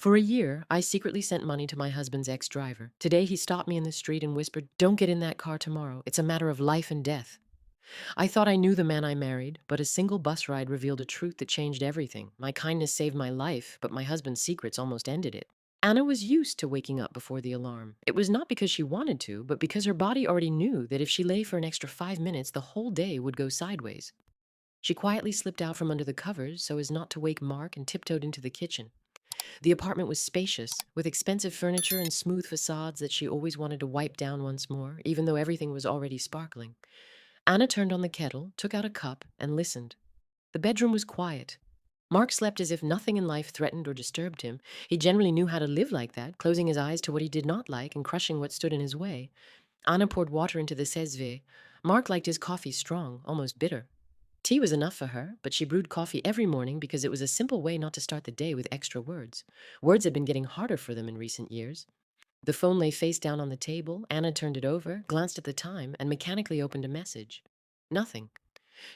For a year, I secretly sent money to my husband's ex-driver. Today, he stopped me in the street and whispered, "Don't get in that car tomorrow. It's a matter of life and death." I thought I knew the man I married, but a single bus ride revealed a truth that changed everything. My kindness saved my life, but my husband's secrets almost ended it. Anna was used to waking up before the alarm. It was not because she wanted to, but because her body already knew that if she lay for an extra 5 minutes, the whole day would go sideways. She quietly slipped out from under the covers so as not to wake Mark and tiptoed into the kitchen. The apartment was spacious, with expensive furniture and smooth facades that she always wanted to wipe down once more, even though everything was already sparkling. Anna turned on the kettle, took out a cup, and listened. The bedroom was quiet. Mark slept as if nothing in life threatened or disturbed him. He generally knew how to live like that, closing his eyes to what he did not like and crushing what stood in his way. Anna poured water into the sesve. Mark liked his coffee strong, almost bitter. Tea was enough for her, but she brewed coffee every morning because it was a simple way not to start the day with extra words. Words had been getting harder for them in recent years. The phone lay face down on the table. Anna turned it over, glanced at the time, and mechanically opened a message. Nothing.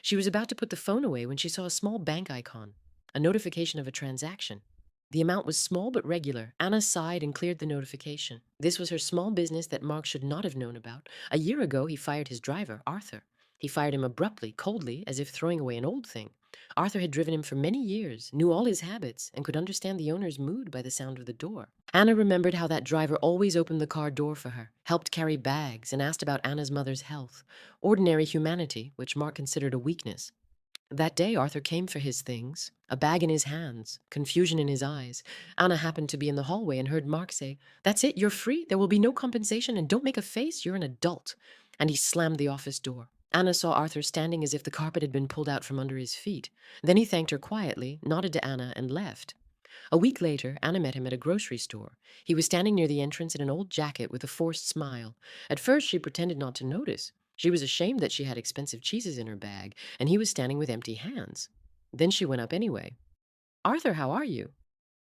She was about to put the phone away when she saw a small bank icon, a notification of a transaction. The amount was small but regular. Anna sighed and cleared the notification. This was her small business that Mark should not have known about. A year ago, he fired his driver, Arthur. He fired him abruptly, coldly, as if throwing away an old thing. Arthur had driven him for many years, knew all his habits, and could understand the owner's mood by the sound of the door. Anna remembered how that driver always opened the car door for her, helped carry bags, and asked about Anna's mother's health. Ordinary humanity, which Mark considered a weakness. That day, Arthur came for his things, a bag in his hands, confusion in his eyes. Anna happened to be in the hallway and heard Mark say, "That's it, you're free. There will be no compensation, and don't make a face. You're an adult." And he slammed the office door. Anna saw Arthur standing as if the carpet had been pulled out from under his feet. Then he thanked her quietly, nodded to Anna, and left. A week later, Anna met him at a grocery store. He was standing near the entrance in an old jacket with a forced smile. At first, she pretended not to notice. She was ashamed that she had expensive cheeses in her bag, and he was standing with empty hands. Then she went up anyway. "Arthur, how are you?"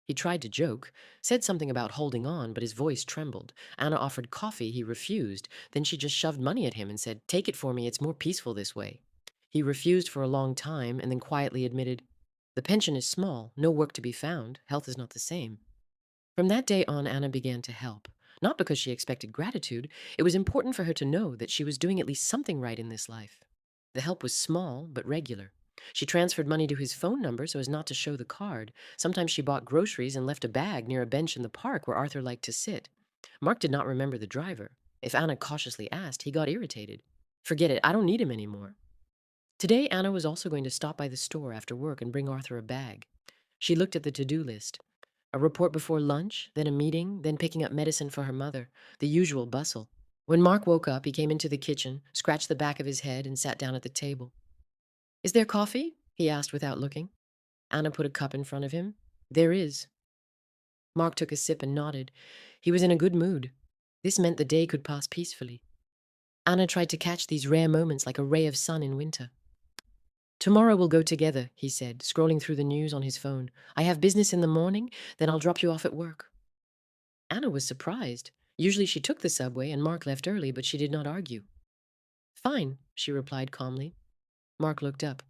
He tried to joke, said something about holding on, but his voice trembled. Anna offered coffee. He refused. Then she just shoved money at him and said, "Take it for me. It's more peaceful this way." He refused for a long time and then quietly admitted, "The pension is small, no work to be found. Health is not the same." From that day on, Anna began to help. Not because she expected gratitude. It was important for her to know that she was doing at least something right in this life. The help was small, but regular. She transferred money to his phone number so as not to show the card. Sometimes she bought groceries and left a bag near a bench in the park where Arthur liked to sit. Mark did not remember the driver. If Anna cautiously asked, he got irritated. "Forget it, I don't need him anymore." Today, Anna was also going to stop by the store after work and bring Arthur a bag. She looked at the to-do list. A report before lunch, then a meeting, then picking up medicine for her mother, the usual bustle. When Mark woke up, he came into the kitchen, scratched the back of his head, and sat down at the table. "Is there coffee?" he asked without looking. Anna put a cup in front of him. "There is." Mark took a sip and nodded. He was in a good mood. This meant the day could pass peacefully. Anna tried to catch these rare moments like a ray of sun in winter. "Tomorrow we'll go together," he said, scrolling through the news on his phone. "I have business in the morning, then I'll drop you off at work." Anna was surprised. Usually she took the subway and Mark left early, but she did not argue. "Fine," she replied calmly. Mark looked up.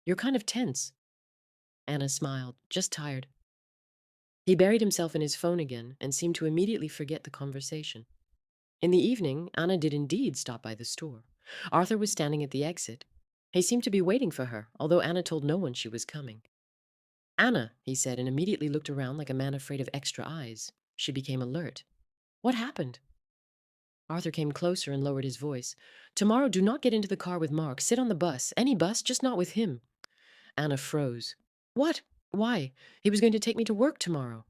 "You're kind of tense." Anna smiled, "Just tired." He buried himself in his phone again and seemed to immediately forget the conversation. In the evening, Anna did indeed stop by the store. Arthur was standing at the exit. He seemed to be waiting for her, although Anna told no one she was coming. "Anna," he said, and immediately looked around like a man afraid of extra eyes. She became alert. "What happened?" Arthur came closer and lowered his voice. "Tomorrow, do not get into the car with Mark. Sit on the bus. Any bus, just not with him." Anna froze. "What? Why? He was going to take me to work tomorrow."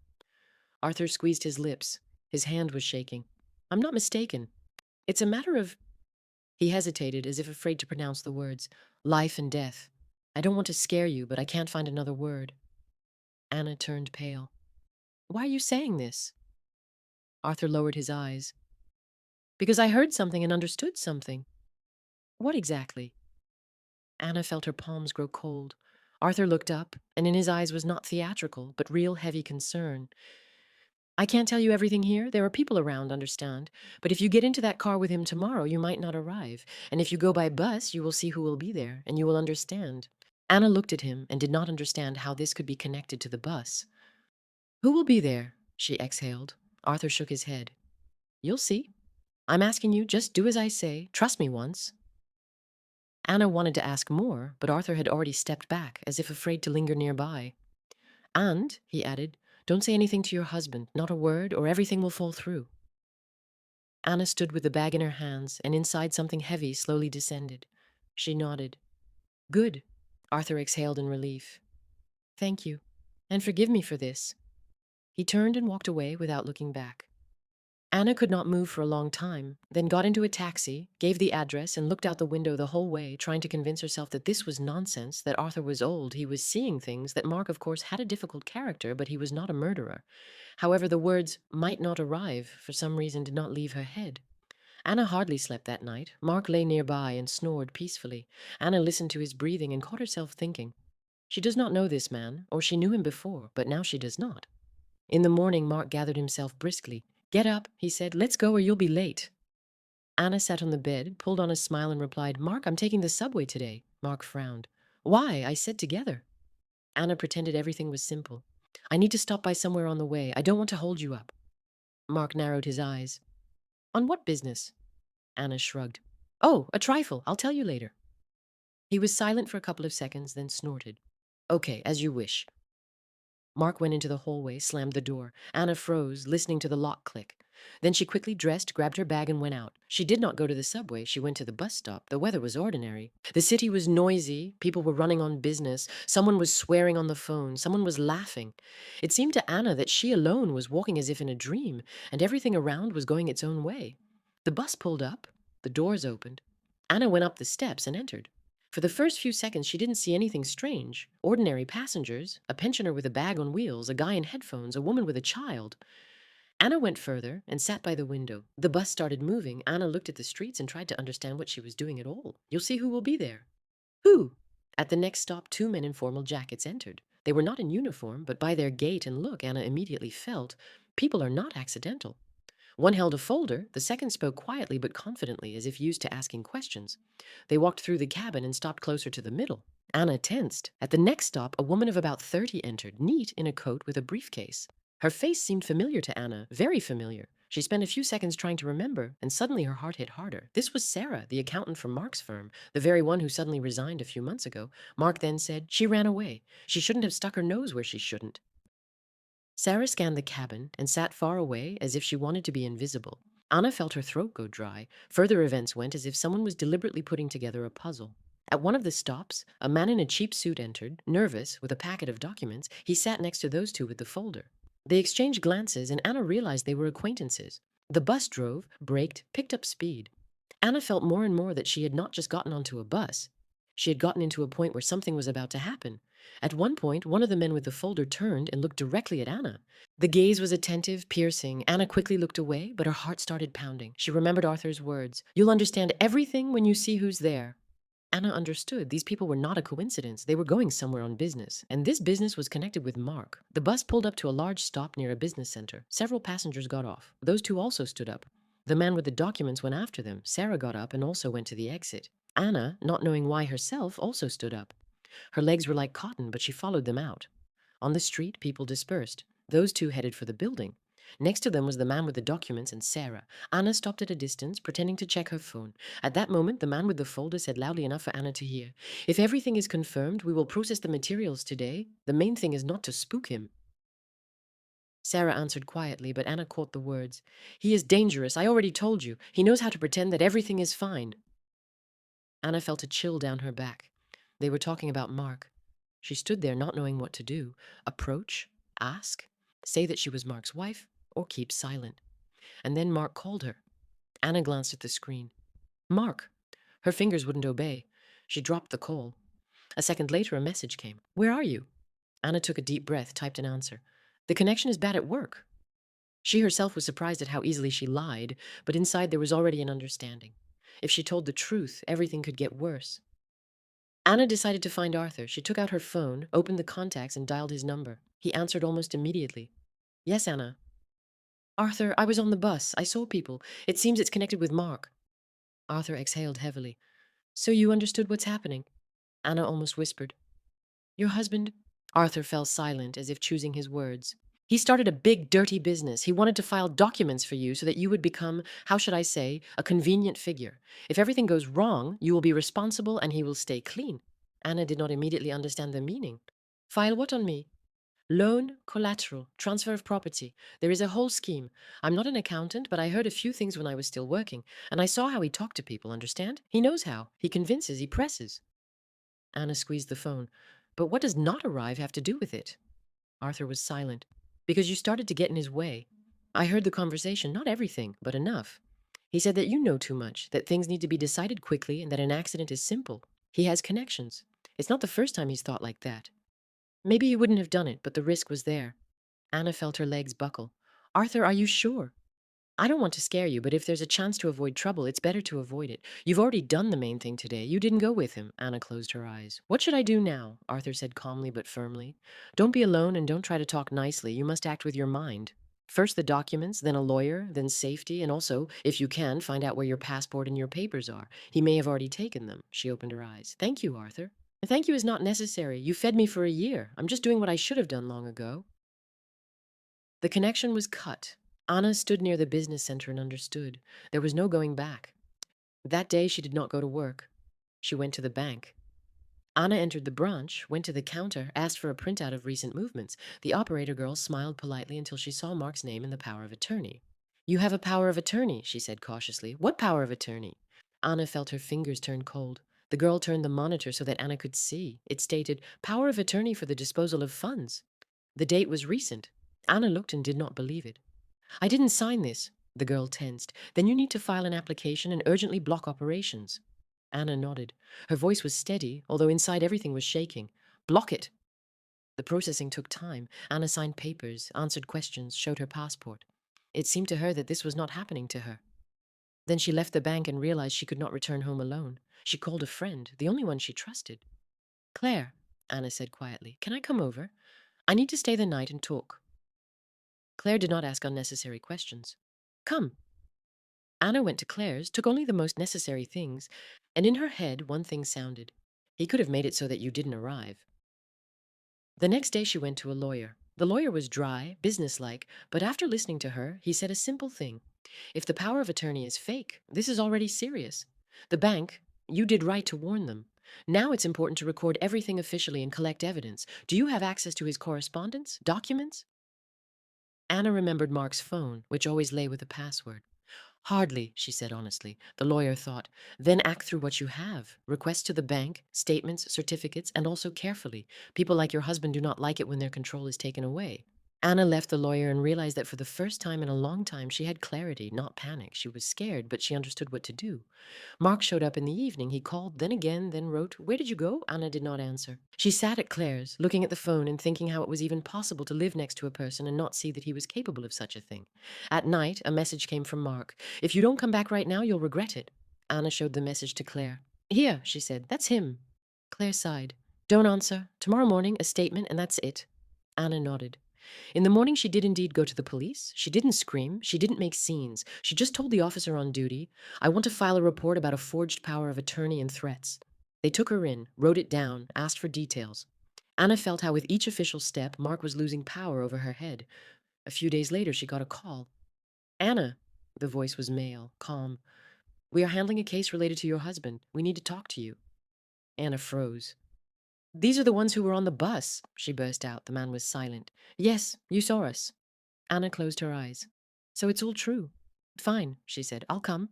Arthur squeezed his lips. His hand was shaking. "I'm not mistaken. It's a matter of—" He hesitated, as if afraid to pronounce the words. "Life and death. I don't want to scare you, but I can't find another word." Anna turned pale. "Why are you saying this?" Arthur lowered his eyes. "Because I heard something and understood something." "What exactly?" Anna felt her palms grow cold. Arthur looked up, and in his eyes was not theatrical, but real heavy concern. "I can't tell you everything here. There are people around, understand. But if you get into that car with him tomorrow, you might not arrive. And if you go by bus, you will see who will be there, and you will understand." Anna looked at him and did not understand how this could be connected to the bus. Who will be there? She exhaled. Arthur shook his head. You'll see. I'm asking you, just do as I say. Trust me once. Anna wanted to ask more, but Arthur had already stepped back, as if afraid to linger nearby. And, he added, don't say anything to your husband, not a word, or everything will fall through. Anna stood with the bag in her hands, and inside something heavy slowly descended. She nodded. Good. Arthur exhaled in relief. Thank you. And forgive me for this. He turned and walked away without looking back. Anna could not move for a long time, then got into a taxi, gave the address, and looked out the window the whole way, trying to convince herself that this was nonsense, that Arthur was old, he was seeing things, that Mark, of course, had a difficult character, but he was not a murderer. However, the words might not arrive, for some reason, did not leave her head. Anna hardly slept that night. Mark lay nearby and snored peacefully. Anna listened to his breathing and caught herself thinking, she does not know this man, or she knew him before, but now she does not. In the morning, Mark gathered himself briskly. Get up, he said. Let's go or you'll be late. Anna sat on the bed, pulled on a smile, and replied, Mark, I'm taking the subway today. Mark frowned. Why? I said together. Anna pretended everything was simple. I need to stop by somewhere on the way. I don't want to hold you up. Mark narrowed his eyes. On what business? Anna shrugged. Oh, a trifle. I'll tell you later. He was silent for a couple of seconds, then snorted. Okay, as you wish. Mark went into the hallway, slammed the door. Anna froze, listening to the lock click. Then she quickly dressed, grabbed her bag, and went out. She did not go to the subway. She went to the bus stop. The weather was ordinary. The city was noisy. People were running on business. Someone was swearing on the phone. Someone was laughing. It seemed to Anna that she alone was walking as if in a dream, and everything around was going its own way. The bus pulled up. The doors opened. Anna went up the steps and entered. For the first few seconds, she didn't see anything strange. Ordinary passengers, a pensioner with a bag on wheels, a guy in headphones, a woman with a child. Anna went further and sat by the window. The bus started moving. Anna looked at the streets and tried to understand what she was doing at all. You'll see who will be there. Who? At the next stop, two men in formal jackets entered. They were not in uniform, but by their gait and look, Anna immediately felt people are not accidental. One held a folder, the second spoke quietly but confidently, as if used to asking questions. They walked through the cabin and stopped closer to the middle. Anna tensed. At the next stop, a woman of about 30 entered, neat in a coat with a briefcase. Her face seemed familiar to Anna, very familiar. She spent a few seconds trying to remember, and suddenly her heart hit harder. This was Sarah, the accountant from Mark's firm, the very one who suddenly resigned a few months ago. Mark then said, she ran away. She shouldn't have stuck her nose where she shouldn't. Sarah scanned the cabin and sat far away as if she wanted to be invisible. Anna felt her throat go dry. Further events went as if someone was deliberately putting together a puzzle. At one of the stops, a man in a cheap suit entered, nervous, with a packet of documents. He sat next to those two with the folder. They exchanged glances, and Anna realized they were acquaintances. The bus drove, braked, picked up speed. Anna felt more and more that she had not just gotten onto a bus. She had gotten into a point where something was about to happen. At one point, one of the men with the folder turned and looked directly at Anna. The gaze was attentive, piercing. Anna quickly looked away, but her heart started pounding. She remembered Arthur's words. You'll understand everything when you see who's there. Anna understood. These people were not a coincidence. They were going somewhere on business, and this business was connected with Mark. The bus pulled up to a large stop near a business center. Several passengers got off. Those two also stood up. The man with the documents went after them. Sarah got up and also went to the exit. Anna, not knowing why herself, also stood up. Her legs were like cotton, but she followed them out. On the street, people dispersed. Those two headed for the building. Next to them was the man with the documents and Sarah. Anna stopped at a distance, pretending to check her phone. At that moment, the man with the folder said loudly enough for Anna to hear, if everything is confirmed, we will process the materials today. The main thing is not to spook him. Sarah answered quietly, but Anna caught the words. He is dangerous, I already told you. He knows how to pretend that everything is fine. Anna felt a chill down her back. They were talking about Mark. She stood there not knowing what to do. Approach? Ask? Say that she was Mark's wife? Or keep silent? And then Mark called her. Anna glanced at the screen. Mark! Her fingers wouldn't obey. She dropped the call. A second later, a message came. Where are you? Anna took a deep breath, typed an answer. The connection is bad at work. She herself was surprised at how easily she lied, but inside there was already an understanding. If she told the truth, everything could get worse. Anna decided to find Arthur. She took out her phone, opened the contacts, and dialed his number. He answered almost immediately. Yes, Anna. Arthur, I was on the bus. I saw people. It seems it's connected with Mark. Arthur exhaled heavily. So you understood what's happening? Anna almost whispered. Your husband? Arthur fell silent, as if choosing his words. He started a big, dirty business. He wanted to file documents for you so that you would become, how should I say, a convenient figure. If everything goes wrong, you will be responsible and he will stay clean. Anna did not immediately understand the meaning. File what on me? Loan, collateral, transfer of property. There is a whole scheme. I'm not an accountant, but I heard a few things when I was still working, and I saw how he talked to people, understand? He knows how. He convinces, he presses. Anna squeezed the phone. But what does not arrive have to do with it? Arthur was silent. Because you started to get in his way. I heard the conversation, not everything, but enough. He said that you know too much, that things need to be decided quickly, and that an accident is simple. He has connections. It's not the first time he's thought like that. Maybe he wouldn't have done it, but the risk was there. Anna felt her legs buckle. Arthur, are you sure? I don't want to scare you, but if there's a chance to avoid trouble, it's better to avoid it. You've already done the main thing today. You didn't go with him. Anna closed her eyes. What should I do now? Arthur said calmly but firmly. Don't be alone and don't try to talk nicely. You must act with your mind. First the documents, then a lawyer, then safety, and also, if you can, find out where your passport and your papers are. He may have already taken them. She opened her eyes. Thank you, Arthur. Thank you is not necessary. You fed me for a year. I'm just doing what I should have done long ago. The connection was cut. Anna stood near the business center and understood. There was no going back. That day she did not go to work. She went to the bank. Anna entered the branch, went to the counter, asked for a printout of recent movements. The operator girl smiled politely until she saw Mark's name in the power of attorney. You have a power of attorney, she said cautiously. What power of attorney? Anna felt her fingers turn cold. The girl turned the monitor so that Anna could see. It stated, power of attorney for the disposal of funds. The date was recent. Anna looked and did not believe it. I didn't sign this. The girl tensed. Then you need to file an application and urgently block operations. Anna nodded. Her voice was steady, although inside everything was shaking. Block it. The processing took time. Anna signed papers, answered questions, showed her passport. It seemed to her that this was not happening to her. Then she left the bank and realized she could not return home alone. She called a friend, the only one she trusted. Claire, Anna said quietly, can I come over? I need to stay the night and talk. Claire did not ask unnecessary questions. Come. Anna went to Claire's, took only the most necessary things, and in her head one thing sounded. He could have made it so that you didn't arrive. The next day she went to a lawyer. The lawyer was dry, businesslike, but after listening to her, he said a simple thing. If the power of attorney is fake, this is already serious. The bank, you did right to warn them. Now it's important to record everything officially and collect evidence. Do you have access to his correspondence, documents? Anna remembered Mark's phone, which always lay with a password. Hardly, she said honestly. The lawyer thought. Then act through what you have. Request to the bank, statements, certificates, and also carefully. People like your husband do not like it when their control is taken away. Anna left the lawyer and realized that for the first time in a long time she had clarity, not panic. She was scared, but she understood what to do. Mark showed up in the evening. He called, then again, then wrote. Where did you go? Anna did not answer. She sat at Claire's, looking at the phone and thinking how it was even possible to live next to a person and not see that he was capable of such a thing. At night, a message came from Mark. If you don't come back right now, you'll regret it. Anna showed the message to Claire. Here, she said, that's him. Claire sighed. Don't answer. Tomorrow morning, a statement, and that's it. Anna nodded. In the morning she did indeed go to the police. She didn't scream. She didn't make scenes. She just told the officer on duty, I want to file a report about a forged power of attorney and threats. They took her in, wrote it down, asked for details. Anna felt how with each official step, Mark was losing power over her head. A few days later she got a call. Anna, the voice was male, calm. We are handling a case related to your husband. We need to talk to you. Anna froze. These are the ones who were on the bus, she burst out. The man was silent. Yes, you saw us. Anna closed her eyes. So it's all true. Fine, she said. I'll come.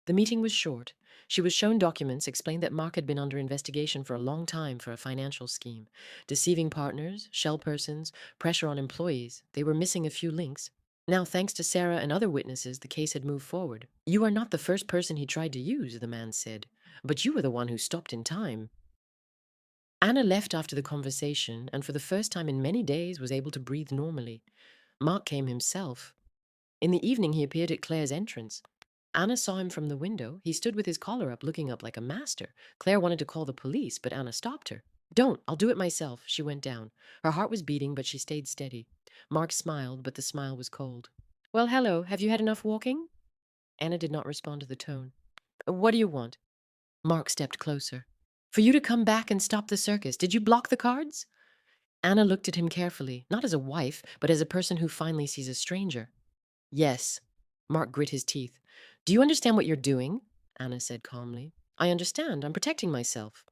The meeting was short. She was shown documents, explained that Mark had been under investigation for a long time for a financial scheme. Deceiving partners, shell persons, pressure on employees. They were missing a few links. Now, thanks to Sarah and other witnesses, the case had moved forward. You are not the first person he tried to use, the man said. But you were the one who stopped in time. Anna left after the conversation and for the first time in many days was able to breathe normally. Mark came himself. In the evening he appeared at Claire's entrance. Anna saw him from the window. He stood with his collar up, looking up like a master. Claire wanted to call the police, but Anna stopped her. Don't, I'll do it myself. She went down. Her heart was beating, but she stayed steady. Mark smiled, but the smile was cold. Well, hello, have you had enough walking? Anna did not respond to the tone. What do you want? Mark stepped closer. For you to come back and stop the circus. Did you block the cards? Anna looked at him carefully, not as a wife, but as a person who finally sees a stranger. Yes. Mark grit his teeth. Do you understand what you're doing? Anna said calmly. I understand. I'm protecting myself.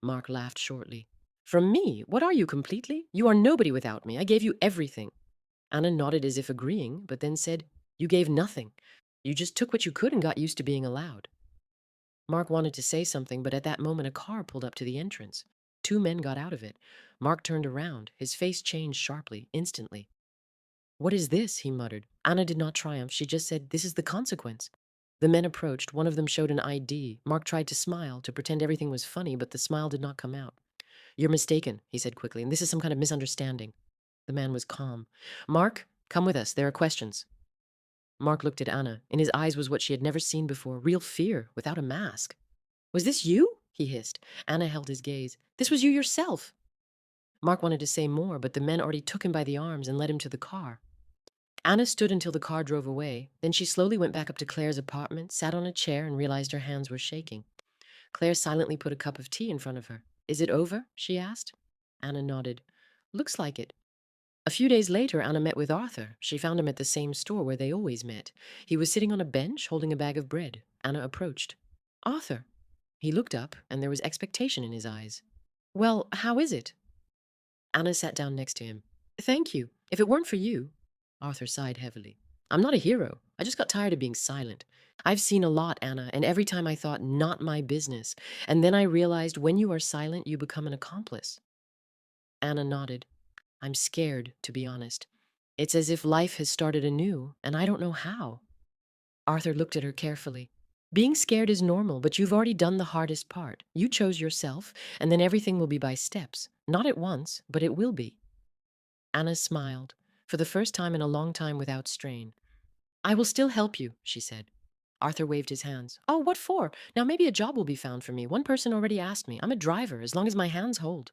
Mark laughed shortly. From me? What are you completely? You are nobody without me. I gave you everything. Anna nodded as if agreeing, but then said, You gave nothing. You just took what you could and got used to being allowed. Mark wanted to say something, but at that moment a car pulled up to the entrance. Two men got out of it. Mark turned around. His face changed sharply, instantly. What is this? He muttered. Anna did not triumph. She just said, This is the consequence. The men approached. One of them showed an ID. Mark tried to smile, to pretend everything was funny, but the smile did not come out. You're mistaken, he said quickly, and this is some kind of misunderstanding. The man was calm. Mark, come with us. There are questions. Mark looked at Anna. In his eyes was what she had never seen before, real fear, without a mask. Was this you? He hissed. Anna held his gaze. This was you yourself. Mark wanted to say more, but the men already took him by the arms and led him to the car. Anna stood until the car drove away. Then she slowly went back up to Claire's apartment, sat on a chair, and realized her hands were shaking. Claire silently put a cup of tea in front of her. Is it over? She asked. Anna nodded. Looks like it. A few days later, Anna met with Arthur. She found him at the same store where they always met. He was sitting on a bench, holding a bag of bread. Anna approached. Arthur. He looked up, and there was expectation in his eyes. Well, how is it? Anna sat down next to him. Thank you. If it weren't for you... Arthur sighed heavily. I'm not a hero. I just got tired of being silent. I've seen a lot, Anna, and every time I thought, not my business. And then I realized when you are silent, you become an accomplice. Anna nodded. I'm scared, to be honest. It's as if life has started anew, and I don't know how. Arthur looked at her carefully. Being scared is normal, but you've already done the hardest part. You chose yourself, and then everything will be by steps. Not at once, but it will be. Anna smiled, for the first time in a long time without strain. I will still help you, she said. Arthur waved his hands. Oh, what for? Now maybe a job will be found for me. One person already asked me. I'm a driver, as long as my hands hold.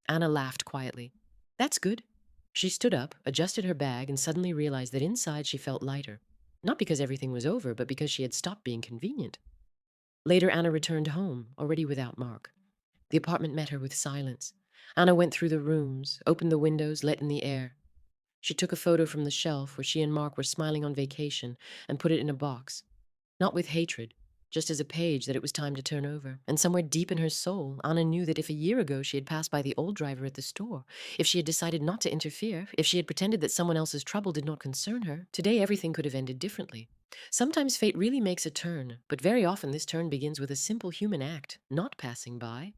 Anna laughed quietly. That's good. She stood up, adjusted her bag, and suddenly realized that inside she felt lighter. Not because everything was over, but because she had stopped being convenient. Later, Anna returned home, already without Mark. The apartment met her with silence. Anna went through the rooms, opened the windows, let in the air. She took a photo from the shelf where she and Mark were smiling on vacation and put it in a box. Not with hatred, just as a page that it was time to turn over. And somewhere deep in her soul, Anna knew that if a year ago she had passed by the old driver at the store, if she had decided not to interfere, if she had pretended that someone else's trouble did not concern her, today everything could have ended differently. Sometimes fate really makes a turn, but very often this turn begins with a simple human act, not passing by,